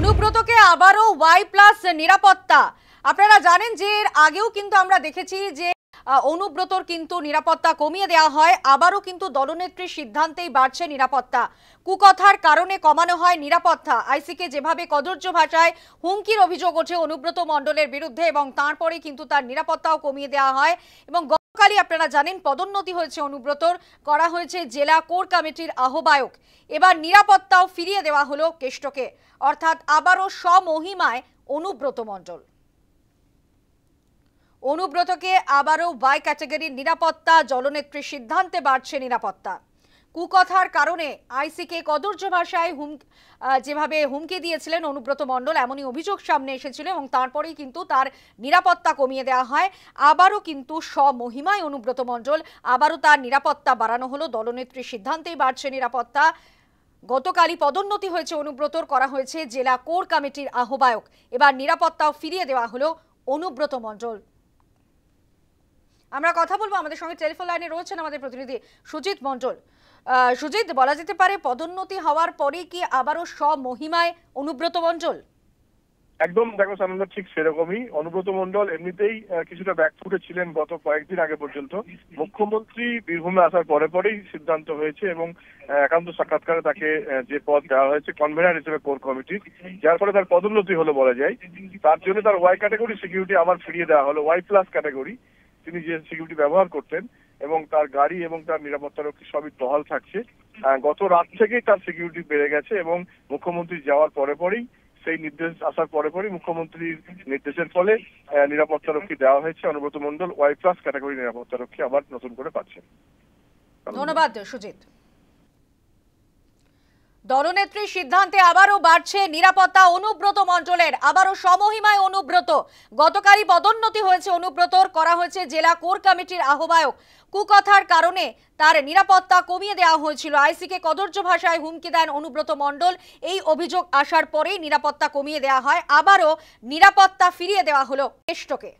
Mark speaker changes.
Speaker 1: অনুব্রতকে আবারও ওয়াই+ নিরাপত্তা। আপনারা জানেন যে এর আগেও কিন্তু আমরা দেখেছি যে অনুব্রতর কিন্তু নিরাপত্তা কমিয়ে দেওয়া হয়, আবারও কিন্তু দলনেত্রীর সিদ্ধান্তেই বাড়ছে নিরাপত্তা। কুকথার কারণে কমানো হয় নিরাপত্তা। আইসিকে যেভাবে কদর্য ভাষায় হুমকির অভিযোগ ওঠে অনুব্রত মণ্ডলের বিরুদ্ধে এবং তারপরে কিন্তু তার নিরাপত্তাও কমিয়ে দেওয়া হয়। এবং গতকালই আপনারা জানেন পদোন্নতি হয়েছে অনুব্রতর, করা হয়েছে জেলা কোর কমিটির আহ্বায়ক। এবার নিরাপত্তাও ফিরিয়ে দেওয়া হলো কেষ্টকে, অর্থাৎ আবারও স্বমহিমায় অনুব্রত মণ্ডল। অনুব্রতকে আবারও ওয়াই ক্যাটাগরির নিরাপত্তা, জলনেত্রীর সিদ্ধান্তে বাড়ছে নিরাপত্তা। কুকথার কারণে আইসিকে কদর্য ভাষায় যেভাবে হুমকি দিয়েছিলেন অনুব্রত মণ্ডল, এমনই অভিযোগ সামনে এসেছিল এবং তারপরেই কিন্তু তার নিরাপত্তা কমিয়ে দেওয়া হয়। আবারও কিন্তু স্বমহিমায় অনুব্রত মণ্ডল, আবারও তার নিরাপত্তা বাড়ানো হলো। দলনেত্রীর সিদ্ধান্তেই বাড়ছে নিরাপত্তা। গতকালই পদোন্নতি হয়েছে অনুব্রতর, করা হয়েছে জেলা কোর কমিটির আহ্বায়ক। এবার নিরাপত্তাও ফিরিয়ে দেওয়া হলো অনুব্রত মণ্ডল। আমরা কথা বলবো, আমাদের সঙ্গে টেলিফোন লাইনে রয়েছেন আমাদের প্রতিনিধি সুজিত মণ্ডল। সুজিত, বলা যেতে পারে পদোন্নতি হওয়ার পরে কি আবারও স্বমহিমায় অনুব্রত মণ্ডল?
Speaker 2: একদম, দেখো সানন্দা, ঠিক সেরকমই। অনুব্রত মণ্ডল এমনিতেই কিছুটা ব্যাকফুটে ছিলেন গত কয়েকদিন আগে পর্যন্ত। মুখ্যমন্ত্রী বীরভূমে আসার পরে পরেই সিদ্ধান্ত হয়েছে এবং একান্ত সাক্ষাৎকারে তাকে যে পদ দেওয়া হয়েছে কনভেনার হিসেবে কোর কমিটি, যার ফলে তার পদোন্নতি হলো বলা যায়। তার জন্য তার ওয়াই ক্যাটাগরি সিকিউরিটি আবার ফিরিয়ে দেওয়া হলো, ওয়াই+ ক্যাটাগরি। তিনি যে সিকিউরিটি ব্যবহার করতেন এবং তার গাড়ি এবং তার নিরাপত্তারক্ষী সবই টহল থাকছে। গত রাত থেকেই তার সিকিউরিটি বেড়ে গেছে এবং মুখ্যমন্ত্রী যাওয়ার পরে পরেই, সেই নির্দেশ আসার পরে পরেই মুখ্যমন্ত্রীর নির্দেশের ফলে নিরাপত্তারক্ষী দেওয়া হয়েছে। অনুব্রত মণ্ডল ওয়াই+ ক্যাটাগরি নিরাপত্তারক্ষী আবার নতুন করে পাচ্ছেন।
Speaker 1: ধন্যবাদ সুজিত। দলনেত্রীর সিদ্ধান্তে আবারও বাড়ছে নিরাপত্তা অনুব্রত মণ্ডলের, আবারও সমহিমায় অনুব্রত। গতকালই পদোন্নতি হয়েছে অনুব্রতর, করা হয়েছে জেলা কোর কমিটির আহ্বায়ক। কুকথার কারণে তার নিরাপত্তা কমিয়ে দেওয়া হয়েছিল। আইসিকে কদর্য ভাষায় হুমকি দেন অনুব্রত মণ্ডল। এই অভিযোগ আসার পরেই নিরাপত্তা কমিয়ে দেওয়া হয়, আবারও নিরাপত্তা ফিরিয়ে দেওয়া হলো কেষ্টকে।